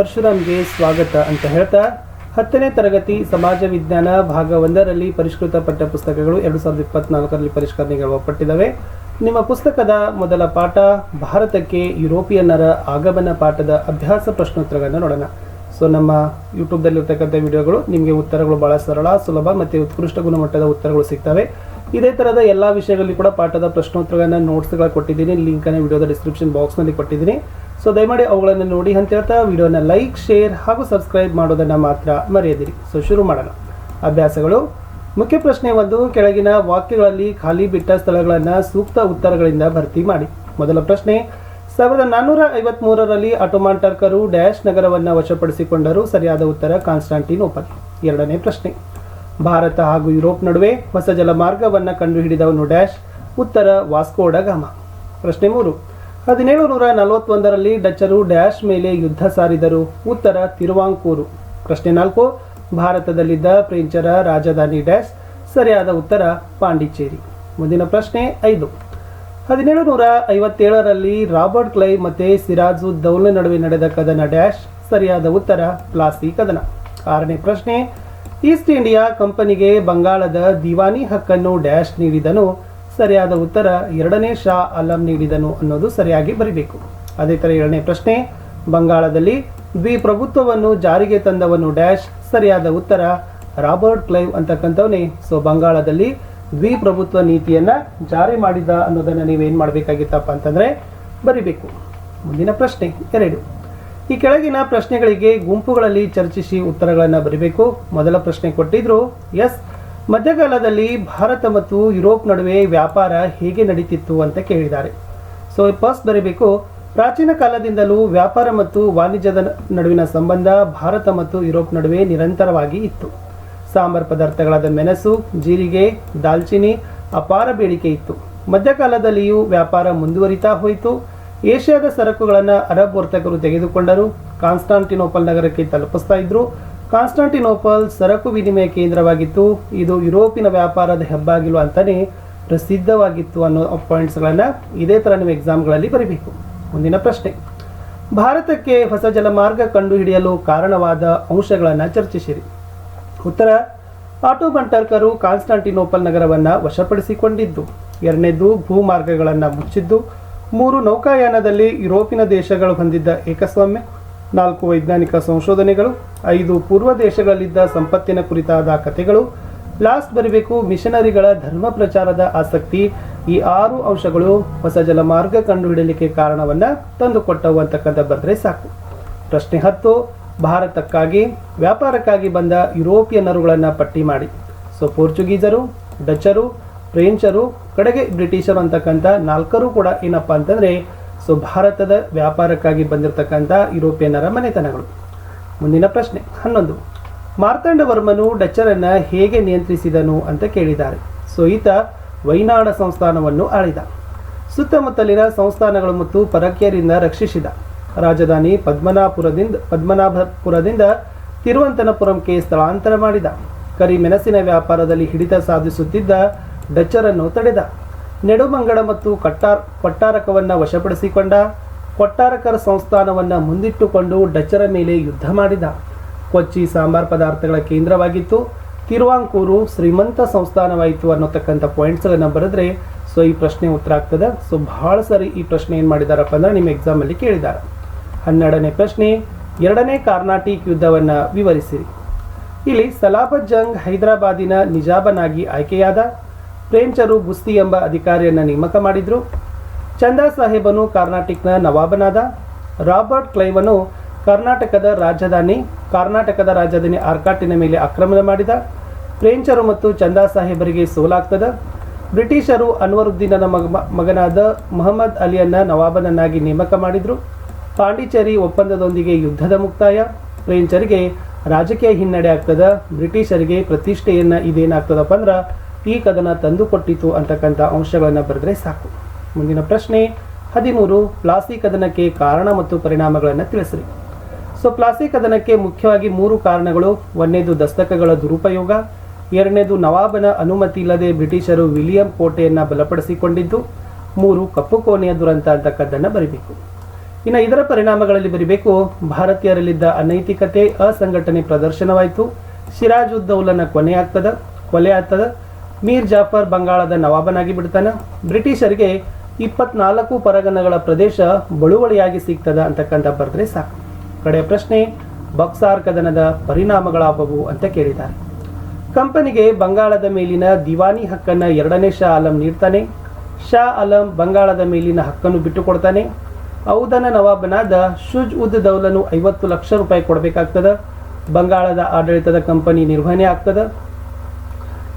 ಪರಶುರಾಮ್ಗೆ ಸ್ವಾಗತ ಅಂತ ಹೇಳ್ತಾ 10ನೇ ತರಗತಿ ಸಮಾಜ ವಿಜ್ಞಾನ ಭಾಗ 1ರಲ್ಲಿ ಪರಿಷ್ಕೃತ ಪಠ್ಯ ಪುಸ್ತಕಗಳು 2024ರಲ್ಲಿ ಪರಿಷ್ಕರಣೆಗಳು ಒಳಪಟ್ಟಿದ್ದಾವೆ. ನಿಮ್ಮ ಪುಸ್ತಕದ ಮೊದಲ ಪಾಠ ಭಾರತಕ್ಕೆ ಯುರೋಪಿಯನ್ನರ ಆಗಮನ ಪಾಠದ ಅಭ್ಯಾಸ ಪ್ರಶ್ನೋತ್ತರಗಳನ್ನು ನೋಡೋಣ. ಸೊ ನಮ್ಮ ಯೂಟ್ಯೂಬ್ದಲ್ಲಿರ್ತಕ್ಕಂಥ ವಿಡಿಯೋಗಳು ನಿಮಗೆ ಉತ್ತರಗಳು ಭಾಳ ಸರಳ, ಸುಲಭ ಮತ್ತು ಉತ್ಕೃಷ್ಟ ಗುಣಮಟ್ಟದ ಉತ್ತರಗಳು ಸಿಗ್ತವೆ. ಇದೇ ಥರದ ಎಲ್ಲ ವಿಷಯಗಳಲ್ಲಿ ಕೂಡ ಪಾಠದ ಪ್ರಶ್ನೋತ್ತರಗಳನ್ನು ನೋಟ್ಸ್ಗಳು ಕೊಟ್ಟಿದ್ದೀನಿ. ಲಿಂಕನ್ನು ವಿಡಿಯೋದ ಡಿಸ್ಕ್ರಿಪ್ಷನ್ ಬಾಕ್ಸ್ನಲ್ಲಿ ಕೊಟ್ಟಿದ್ದೀನಿ. ಸೊ ದಯಮಾಡಿ ಅವುಗಳನ್ನು ನೋಡಿ ಅಂತ ಹೇಳ್ತಾ ವಿಡಿಯೋನ ಲೈಕ್, ಶೇರ್ ಹಾಗೂ ಸಬ್ಸ್ಕ್ರೈಬ್ ಮಾಡೋದನ್ನು ಮಾತ್ರ ಮರೆಯದಿರಿ. ಸೊ ಶುರು ಮಾಡೋಣ. ಅಭ್ಯಾಸಗಳು. ಮುಖ್ಯ ಪ್ರಶ್ನೆ 1, ಕೆಳಗಿನ ವಾಕ್ಯಗಳಲ್ಲಿ ಖಾಲಿ ಬಿಟ್ಟ ಸ್ಥಳಗಳನ್ನು ಸೂಕ್ತ ಉತ್ತರಗಳಿಂದ ಭರ್ತಿ ಮಾಡಿ. ಮೊದಲ ಪ್ರಶ್ನೆ, 1453ರಲ್ಲಿ ಆಟೋಮನ್ ಟರ್ಕರು ಡ್ಯಾಶ್ ನಗರವನ್ನು ವಶಪಡಿಸಿಕೊಂಡರು. ಸರಿಯಾದ ಉತ್ತರ ಕಾನ್ಸ್ಟಾಂಟಿನೋಪಲ್. ಎರಡನೇ ಪ್ರಶ್ನೆ, ಭಾರತ ಹಾಗೂ ಯುರೋಪ್ ನಡುವೆ ಹೊಸ ಜಲಮಾರ್ಗವನ್ನು ಕಂಡುಹಿಡಿದವನು ಡ್ಯಾಶ್. ಉತ್ತರ ವಾಸ್ಕೋ ಡ ಗಾಮ. ಪ್ರಶ್ನೆ 3, 1741ರಲ್ಲಿ ಡಚ್ಚರು ಡ್ಯಾಶ್ ಮೇಲೆ ಯುದ್ಧ ಸಾರಿದರು. ಉತ್ತರ ತಿರುವಾಂಕೂರು. ಪ್ರಶ್ನೆ 4, ಭಾರತದಲ್ಲಿದ್ದ ಫ್ರೆಂಚರ ರಾಜಧಾನಿ ಡ್ಯಾಶ್. ಸರಿಯಾದ ಉತ್ತರ ಪಾಂಡಿಚೇರಿ. ಮುಂದಿನ ಪ್ರಶ್ನೆ 5, 1757ರಲ್ಲಿ ರಾಬರ್ಟ್ ಕ್ಲೈವ್ ಮತ್ತು ಸಿರಾಜುದ್ ದೌಲಾ ನಡುವೆ ನಡೆದ ಕದನ ಡ್ಯಾಶ್. ಸರಿಯಾದ ಉತ್ತರ ಪ್ಲಾಸಿ ಕದನ. 6ನೇ ಪ್ರಶ್ನೆ, ಈಸ್ಟ್ ಇಂಡಿಯಾ ಕಂಪನಿಗೆ ಬಂಗಾಳದ ದಿವಾನಿ ಹಕ್ಕನ್ನು ಡ್ಯಾಶ್ ನೀಡಿದನು. ಸರಿಯಾದ ಉತ್ತರ 2ನೇ ಶಾ ಆಲಂ ನೀಡಿದನು ಅನ್ನೋದು ಸರಿಯಾಗಿ ಬರೀಬೇಕು. ಅದೇ ಥರ 7ನೇ ಪ್ರಶ್ನೆ, ಬಂಗಾಳದಲ್ಲಿ ದ್ವಿಪ್ರಭುತ್ವವನ್ನು ಜಾರಿಗೆ ತಂದವನು ಡ್ಯಾಶ್. ಸರಿಯಾದ ಉತ್ತರ ರಾಬರ್ಟ್ ಕ್ಲೈವ್ ಅಂತಕ್ಕಂಥವನೇ. ಸೊ ಬಂಗಾಳದಲ್ಲಿ ದ್ವಿಪ್ರಭುತ್ವ ನೀತಿಯನ್ನು ಜಾರಿ ಮಾಡಿದ ಅನ್ನೋದನ್ನು ನೀವೇನು ಮಾಡಬೇಕಾಗಿತ್ತಪ್ಪ ಅಂತಂದರೆ ಬರಿಬೇಕು. ಮುಂದಿನ ಪ್ರಶ್ನೆ 2, ಈ ಕೆಳಗಿನ ಪ್ರಶ್ನೆಗಳಿಗೆ ಗುಂಪುಗಳಲ್ಲಿ ಚರ್ಚಿಸಿ ಉತ್ತರಗಳನ್ನು ಬರೀಬೇಕು. ಮೊದಲ ಪ್ರಶ್ನೆ ಕೊಟ್ಟಿದ್ರು, ಎಸ್, ಮಧ್ಯಕಾಲದಲ್ಲಿ ಭಾರತ ಮತ್ತು ಯುರೋಪ್ ನಡುವೆ ವ್ಯಾಪಾರ ಹೇಗೆ ನಡೀತಿತ್ತು ಅಂತ ಕೇಳಿದ್ದಾರೆ. ಸೊ ಫಸ್ಟ್ ಬರೀಬೇಕು, ಪ್ರಾಚೀನ ಕಾಲದಿಂದಲೂ ವ್ಯಾಪಾರ ಮತ್ತು ವಾಣಿಜ್ಯದ ನಡುವಿನ ಸಂಬಂಧ ಭಾರತ ಮತ್ತು ಯುರೋಪ್ ನಡುವೆ ನಿರಂತರವಾಗಿ ಇತ್ತು. ಸಾಂಬಾರ್ ಪದಾರ್ಥಗಳಾದ ಮೆಣಸು, ಜೀರಿಗೆ, ದಾಲ್ಚಿನ್ನಿ ಅಪಾರ ಬೇಡಿಕೆ ಇತ್ತು. ಮಧ್ಯಕಾಲದಲ್ಲಿಯೂ ವ್ಯಾಪಾರ ಮುಂದುವರಿತಾ ಹೋಯಿತು. ಏಷ್ಯಾದ ಸರಕುಗಳನ್ನು ಅರಬ್ ವರ್ತಕರು ತೆಗೆದುಕೊಂಡರು, ಕಾನ್ಸ್ಟಾಂಟಿನೋಪಲ್ ನಗರಕ್ಕೆ ತಲುಪಿಸ್ತಾ ಇದ್ರು. ಕಾನ್ಸ್ಟಾಂಟಿನೋಪಲ್ ಸರಕು ವಿನಿಮಯ ಕೇಂದ್ರವಾಗಿತ್ತು. ಇದು ಯುರೋಪಿನ ವ್ಯಾಪಾರದ ಹೆಬ್ಬಾಗಿಲು ಅಂತಲೇ ಪ್ರಸಿದ್ಧವಾಗಿತ್ತು ಅನ್ನೋ ಪಾಯಿಂಟ್ಸ್ಗಳನ್ನು ಇದೇ ಥರ ನೀವು ಎಕ್ಸಾಮ್ಗಳಲ್ಲಿ ಬರೀಬೇಕು. ಮುಂದಿನ ಪ್ರಶ್ನೆ, ಭಾರತಕ್ಕೆ ಹೊಸ ಜಲಮಾರ್ಗ ಕಂಡುಹಿಡಿಯಲು ಕಾರಣವಾದ ಅಂಶಗಳನ್ನು ಚರ್ಚಿಸಿರಿ. ಉತ್ತರ, ಆಟೋಮನ್ ಟರ್ಕರು ಕಾನ್ಸ್ಟಾಂಟಿನೋಪಲ್ ನಗರವನ್ನು ವಶಪಡಿಸಿಕೊಂಡಿದ್ದು. 2ನೇದು, ಭೂಮಾರ್ಗಗಳನ್ನು ಮುಚ್ಚಿದ್ದು. 3, ನೌಕಾಯಾನದಲ್ಲಿ ಯುರೋಪಿನ ದೇಶಗಳು ಹೊಂದಿದ್ದ ಏಕಸ್ವಾಮ್ಯ. 4, ವೈಜ್ಞಾನಿಕ ಸಂಶೋಧನೆಗಳು. 5, ಪೂರ್ವ ದೇಶಗಳಲ್ಲಿದ್ದ ಸಂಪತ್ತಿನ ಕುರಿತಾದ ಕಥೆಗಳು. ಲಾಸ್ಟ್ ಬರೀಬೇಕು, ಮಿಷನರಿಗಳ ಧರ್ಮ ಪ್ರಚಾರದ ಆಸಕ್ತಿ. ಈ 6 ಅಂಶಗಳು ಹೊಸ ಜಲಮಾರ್ಗ ಕಂಡುಹಿಡಿಯಲಿಕ್ಕೆ ಕಾರಣವನ್ನು ತಂದುಕೊಟ್ಟವು ಅಂತಕ್ಕಂಥ ಬರೆದ್ರೆ ಸಾಕು. ಪ್ರಶ್ನೆ 10, ಭಾರತಕ್ಕಾಗಿ ವ್ಯಾಪಾರಕ್ಕಾಗಿ ಬಂದ ಯುರೋಪಿಯನ್ನರುಗಳನ್ನು ಪಟ್ಟಿ ಮಾಡಿ. ಸೊ ಪೋರ್ಚುಗೀಸರು, ಡಚ್ಚರು, ಫ್ರೆಂಚರು, ಕಡೆಗೆ ಬ್ರಿಟಿಷರು ಅಂತಕ್ಕಂಥ 4ರು ಕೂಡ ಏನಪ್ಪ ಅಂತಂದರೆ ಸೊ ಭಾರತದ ವ್ಯಾಪಾರಕ್ಕಾಗಿ ಬಂದಿರತಕ್ಕಂಥ ಯುರೋಪಿಯನ್ನರ ಮನೆತನಗಳು. ಮುಂದಿನ ಪ್ರಶ್ನೆ 11, ಮಾರ್ತಾಂಡವರ್ಮನು ಡಚ್ಚರನ್ನು ಹೇಗೆ ನಿಯಂತ್ರಿಸಿದನು ಅಂತ ಕೇಳಿದ್ದಾರೆ. ಸೊ ಈತ ವೈನಾಡ ಸಂಸ್ಥಾನವನ್ನು ಆಳಿದ. ಸುತ್ತಮುತ್ತಲಿನ ಸಂಸ್ಥಾನಗಳು ಮತ್ತು ಪರಕೀಯರಿಂದ ರಕ್ಷಿಸಿದ. ರಾಜಧಾನಿ ಪದ್ಮನಾಭಪುರದಿಂದ ತಿರುವಂತನಪುರಂಗೆ ಸ್ಥಳಾಂತರ ಮಾಡಿದ. ಕರಿಮೆಣಸಿನ ವ್ಯಾಪಾರದಲ್ಲಿ ಹಿಡಿತ ಸಾಧಿಸುತ್ತಿದ್ದ ಡಚ್ಚರನ್ನು ತಡೆದ. ನೆಡುಮಂಗಡ ಮತ್ತು ಕೊಟ್ಟಾರಕವನ್ನು ವಶಪಡಿಸಿಕೊಂಡ. ಕೊಟ್ಟಾರಕರ ಸಂಸ್ಥಾನವನ್ನು ಮುಂದಿಟ್ಟುಕೊಂಡು ಡಚ್ಚರ ಮೇಲೆ ಯುದ್ಧ ಮಾಡಿದ. ಕೊಚ್ಚಿ ಸಾಂಬಾರ್ ಪದಾರ್ಥಗಳ ಕೇಂದ್ರವಾಗಿತ್ತು. ತಿರುವಾಂಕೂರು ಶ್ರೀಮಂತ ಸಂಸ್ಥಾನವಾಯಿತು ಅನ್ನೋತಕ್ಕಂಥ ಪಾಯಿಂಟ್ಸ್ಗಳನ್ನು ಬರೆದ್ರೆ ಸೊ ಈ ಪ್ರಶ್ನೆ ಉತ್ತರ ಆಗ್ತದೆ. ಸೊ ಭಾಳ ಸರಿ ಈ ಪ್ರಶ್ನೆ ಏನು ಮಾಡಿದಾರಪ್ಪ ಅಂದ್ರೆ ನಿಮ್ಮ ಎಕ್ಸಾಮಲ್ಲಿ ಕೇಳಿದ್ದಾರೆ. 12ನೇ ಪ್ರಶ್ನೆ, 2ನೇ ಕಾರ್ನಾಟಿಕ್ ಯುದ್ಧವನ್ನು ವಿವರಿಸಿರಿ. ಇಲ್ಲಿ ಸಲಾಬತ್ ಜಂಗ್ ಹೈದರಾಬಾದಿನ ನಿಜಾಬನಾಗಿ ಆಯ್ಕೆಯಾದ. ಫ್ರೆಂಚರು ಗುಸ್ತಿ ಎಂಬ ಅಧಿಕಾರಿಯನ್ನು ನೇಮಕ ಮಾಡಿದರು. ಚಂದಾ ಸಾಹೇಬನು ಕರ್ನಾಟಕದ ನವಾಬನಾದ. ರಾಬರ್ಟ್ ಕ್ಲೈವನು ಕರ್ನಾಟಕದ ರಾಜಧಾನಿ ಆರ್ಕಾಟಿನ ಮೇಲೆ ಆಕ್ರಮಣ ಮಾಡಿದ. ಫ್ರೆಂಚರು ಮತ್ತು ಚಂದಾ ಸಾಹೇಬರಿಗೆ ಸೋಲಾಗ್ತದ. ಬ್ರಿಟಿಷರು ಅನ್ವರುದ್ದೀನನ ಮಗನಾದ ಮೊಹಮ್ಮದ್ ಅಲಿಯನ್ನು ನವಾಬನನ್ನಾಗಿ ನೇಮಕ ಮಾಡಿದರು. ಪಾಂಡಿಚೇರಿ ಒಪ್ಪಂದದೊಂದಿಗೆ ಯುದ್ಧದ ಮುಕ್ತಾಯ. ಫ್ರೆಂಚರಿಗೆ ರಾಜಕೀಯ ಹಿನ್ನಡೆ ಆಗ್ತದ. ಬ್ರಿಟಿಷರಿಗೆ ಪ್ರತಿಷ್ಠೆಯನ್ನು ಇದೇನಾಗ್ತದಪ್ಪ ಅಂದ್ರೆ ಈ ಕದನ ತಂದುಕೊಟ್ಟಿತು ಅಂತಕ್ಕಂಥ ಅಂಶಗಳನ್ನು ಬರೆದ್ರೆ ಸಾಕು. ಮುಂದಿನ ಪ್ರಶ್ನೆ 13, ಪ್ಲಾಸಿ ಕದನಕ್ಕೆ ಕಾರಣ ಮತ್ತು ಪರಿಣಾಮಗಳನ್ನು ತಿಳಿಸಿರಿ. ಸೊ ಪ್ಲಾಸಿ ಕದನಕ್ಕೆ ಮುಖ್ಯವಾಗಿ 3 ಕಾರಣಗಳು. 1ನೇದು ದಸ್ತಕಗಳ ದುರುಪಯೋಗ. 2ನೇದು ನವಾಬನ ಅನುಮತಿ ಇಲ್ಲದೆ ಬ್ರಿಟಿಷರು ವಿಲಿಯಂ ಕೋಟೆಯನ್ನು ಬಲಪಡಿಸಿಕೊಂಡಿದ್ದು. 3, ಕಪ್ಪು ಕೋಣೆಯ ದುರಂತ ಅಂತಕ್ಕದ್ದನ್ನು ಬರೀಬೇಕು. ಇನ್ನು ಇದರ ಪರಿಣಾಮಗಳಲ್ಲಿ ಬರೀಬೇಕು, ಭಾರತೀಯರಲ್ಲಿದ್ದ ಅನೈತಿಕತೆ ಅಸಂಘಟನೆ ಪ್ರದರ್ಶನವಾಯಿತು, ಸಿರಾಜುದ್ದೌಲನ ಕೊಲೆ ಆಗ್ತದ, ಮೀರ್ ಜಾಫರ್ ಬಂಗಾಳದ ನವಾಬನಾಗಿ ಬಿಡ್ತಾನೆ, ಬ್ರಿಟಿಷರಿಗೆ 24 ಪರಗನಗಳ ಪ್ರದೇಶ ಬಳುವಳಿಯಾಗಿ ಸಿಗ್ತದ ಅಂತಕ್ಕಂಥ ಬರೆದ್ರೆ ಸಾಕು. ಕಡೆಯ ಪ್ರಶ್ನೆ, ಬಕ್ಸಾರ್ ಕದನದ ಪರಿಣಾಮಗಳಾದವು ಅಂತ ಕೇಳಿದ್ದಾರೆ. ಕಂಪನಿಗೆ ಬಂಗಾಳದ ಮೇಲಿನ ದಿವಾನಿ ಹಕ್ಕನ್ನು 2ನೇ ಶಾ ಆಲಂ ನೀಡ್ತಾನೆ. ಶಾ ಆಲಂ ಬಂಗಾಳದ ಮೇಲಿನ ಹಕ್ಕನ್ನು ಬಿಟ್ಟುಕೊಡ್ತಾನೆ. ಔಧನ ನವಾಬನಾದ ಶುಜ್ ಉದ್ ದೌಲನು 50 ಲಕ್ಷ ರೂಪಾಯಿ ಕೊಡಬೇಕಾಗ್ತದೆ. ಬಂಗಾಳದ ಆಡಳಿತದ ಕಂಪನಿ ನಿರ್ವಹಣೆ ಆಗ್ತದೆ.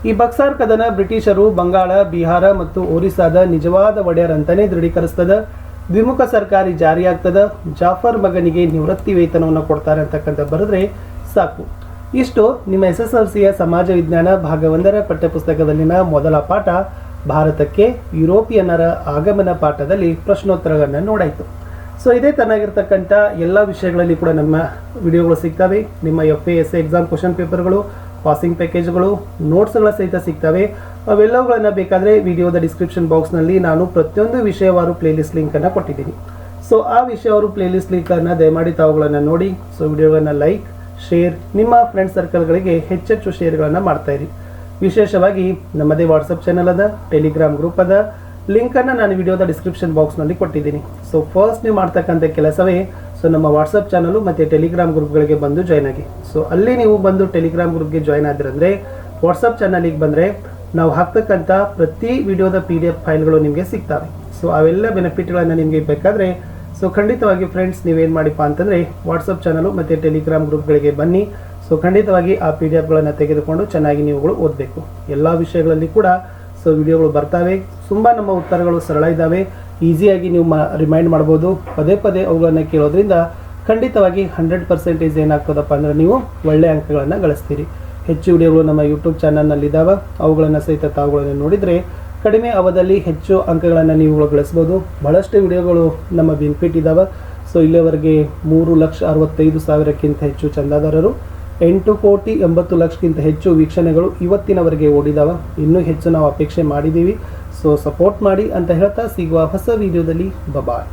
ಈ ಬಕ್ಸಾರ್ ಕದನ ಬ್ರಿಟಿಷರು ಬಂಗಾಳ, ಬಿಹಾರ ಮತ್ತು ಒರಿಸ್ಸಾದ ನಿಜವಾದ ಒಡೆಯರ್ ಅಂತಾನೆ ದೃಢೀಕರಿಸ್ತದೆ. ದ್ವಿಮುಖ ಸರ್ಕಾರಿ ಜಾರಿಯಾಗ್ತದೆ. ಜಾಫರ್ ಮಗನಿಗೆ ನಿವೃತ್ತಿ ವೇತನವನ್ನು ಕೊಡ್ತಾರೆ ಅಂತಕ್ಕಂಥ ಬರೆದ್ರೆ ಸಾಕು. ಇಷ್ಟು ನಿಮ್ಮ SSLCಯ ಸಮಾಜ ವಿಜ್ಞಾನ ಭಾಗ 1ರ ಪಠ್ಯಪುಸ್ತಕದಲ್ಲಿನ ಮೊದಲ ಪಾಠ, ಭಾರತಕ್ಕೆ ಯುರೋಪಿಯನ್ನರ ಆಗಮನ ಪಾಠದಲ್ಲಿ ಪ್ರಶ್ನೋತ್ತರಗಳನ್ನು ನೋಡಾಯಿತು. ಸೊ ಇದೇ ತನ್ನಾಗಿರ್ತಕ್ಕಂಥ ಎಲ್ಲ ವಿಷಯಗಳಲ್ಲಿ ಕೂಡ ನಮ್ಮ ವಿಡಿಯೋಗಳು ಸಿಗ್ತವೆ. ನಿಮ್ಮ FA ಎಕ್ಸಾಮ್ ಕ್ವಶನ್ ಪೇಪರ್ಗಳು, ಪಾಸಿಂಗ್ ಪ್ಯಾಕೇಜ್ಗಳು, ನೋಟ್ಸ್ಗಳ ಸಹಿತ ಸಿಗ್ತವೆ. ಅವೆಲ್ಲವುಗಳನ್ನು ಬೇಕಾದರೆ ವಿಡಿಯೋದ ಡಿಸ್ಕ್ರಿಪ್ಷನ್ ಬಾಕ್ಸ್ನಲ್ಲಿ ನಾನು ಪ್ರತಿಯೊಂದು ವಿಷಯವಾರು ಪ್ಲೇಲಿಸ್ಟ್ ಲಿಂಕನ್ನು ಕೊಟ್ಟಿದ್ದೀನಿ. ಸೊ ಆ ವಿಷಯವಾರು ಪ್ಲೇಲಿಸ್ಟ್ ಲಿಂಕನ್ನು ದಯಮಾಡಿ ತಾವುಗಳನ್ನು ನೋಡಿ. ಸೊ ವಿಡಿಯೋಗಳನ್ನು ಲೈಕ್, ಶೇರ್, ನಿಮ್ಮ ಫ್ರೆಂಡ್ ಸರ್ಕಲ್ಗಳಿಗೆ ಹೆಚ್ಚೆಚ್ಚು ಶೇರ್ಗಳನ್ನು ಮಾಡ್ತಾಯಿರಿ. ವಿಶೇಷವಾಗಿ ನಮ್ಮದೇ ವಾಟ್ಸಪ್ ಚಾನಲ್ ಅದ, ಟೆಲಿಗ್ರಾಮ್ ಗ್ರೂಪ್ ಅದ, ಲಿಂಕನ್ನು ನಾನು ವಿಡಿಯೋದ ಡಿಸ್ಕ್ರಿಪ್ಷನ್ ಬಾಕ್ಸ್ನಲ್ಲಿ ಕೊಟ್ಟಿದ್ದೀನಿ. ಸೊ ಫಸ್ಟ್ ನೀವು ಮಾಡ್ತಕ್ಕಂಥ ಕೆಲಸವೇ ಸೊ ನಮ್ಮ ವಾಟ್ಸಪ್ ಚಾನಲು ಮತ್ತು ಟೆಲಿಗ್ರಾಮ್ ಗ್ರೂಪ್ಗಳಿಗೆ ಬಂದು ಜಾಯ್ನ್ ಆಗಿ. ಸೊ ಅಲ್ಲಿ ನೀವು ಬಂದು ಟೆಲಿಗ್ರಾಮ್ ಗ್ರೂಪ್ಗೆ ಜಾಯ್ನ್ ಆದ್ರಂದರೆ ವಾಟ್ಸಪ್ ಚಾನಲಿಗೆ ಬಂದರೆ ನಾವು ಹಾಕ್ತಕ್ಕಂಥ ಪ್ರತಿ ವಿಡಿಯೋದ PDF ಫೈಲ್ಗಳು ನಿಮಗೆ ಸಿಗ್ತವೆ. ಸೊ ಅವೆಲ್ಲ ಬೆನಿಫಿಟ್ಗಳನ್ನು ನಿಮಗೆ ಬೇಕಾದರೆ ಸೊ ಖಂಡಿತವಾಗಿ ಫ್ರೆಂಡ್ಸ್ ನೀವೇನು ಮಾಡಿಪ್ಪ ಅಂತಂದರೆ ವಾಟ್ಸಪ್ ಚಾನಲು ಮತ್ತು ಟೆಲಿಗ್ರಾಮ್ ಗ್ರೂಪ್ಗಳಿಗೆ ಬನ್ನಿ. ಸೊ ಖಂಡಿತವಾಗಿ ಆ PDFಗಳನ್ನು ತೆಗೆದುಕೊಂಡು ಚೆನ್ನಾಗಿ ನೀವುಗಳು ಓದಬೇಕು. ಎಲ್ಲ ವಿಷಯಗಳಲ್ಲಿ ಕೂಡ ಸೊ ವಿಡಿಯೋಗಳು ಬರ್ತವೆ. ತುಂಬ ನಮ್ಮ ಉತ್ತರಗಳು ಸರಳ ಇದ್ದಾವೆ, ಈಸಿಯಾಗಿ ನೀವು ರಿಮೈಂಡ್ ಮಾಡ್ಬೋದು. ಪದೇ ಪದೇ ಅವುಗಳನ್ನು ಕೇಳೋದ್ರಿಂದ ಖಂಡಿತವಾಗಿ 100% ಏನಾಗ್ತದಪ್ಪ ಅಂದರೆ ನೀವು ಒಳ್ಳೆಯ ಅಂಕಗಳನ್ನು ಗಳಿಸ್ತೀರಿ. ಹೆಚ್ಚು ವಿಡಿಯೋಗಳು ನಮ್ಮ ಯೂಟ್ಯೂಬ್ ಚಾನಲ್ನಲ್ಲಿದ್ದಾವೆ. ಅವುಗಳನ್ನು ಸಹಿತ ತಾವುಗಳನ್ನು ನೋಡಿದರೆ ಕಡಿಮೆ ಅವಧಿಯಲ್ಲಿ ಹೆಚ್ಚು ಅಂಕಗಳನ್ನು ನೀವು ಗಳಿಸ್ಬೋದು. ಬಹಳಷ್ಟು ವಿಡಿಯೋಗಳು ನಮ್ಮ ಬೆನಿಫಿಟ್ ಇದ್ದಾವೆ. ಸೊ ಇಲ್ಲಿಯವರೆಗೆ 3,65,000ಕ್ಕಿಂತ ಹೆಚ್ಚು ಚಂದಾದಾರರು, 8,80,00,000ಕ್ಕಿಂತ ಹೆಚ್ಚು ವೀಕ್ಷಣೆಗಳು ಇವತ್ತಿನವರೆಗೆ ಓಡಿದಾವೆ. ಇನ್ನೂ ಹೆಚ್ಚು ನಾವು ಅಪೇಕ್ಷೆ ಮಾಡಿದ್ದೀವಿ. ಸೊ ಸಪೋರ್ಟ್ ಮಾಡಿ ಅಂತ ಹೇಳ್ತಾ ಸಿಗುವ ಹೊಸ ವಿಡಿಯೋದಲ್ಲಿ ಬಾಯ್.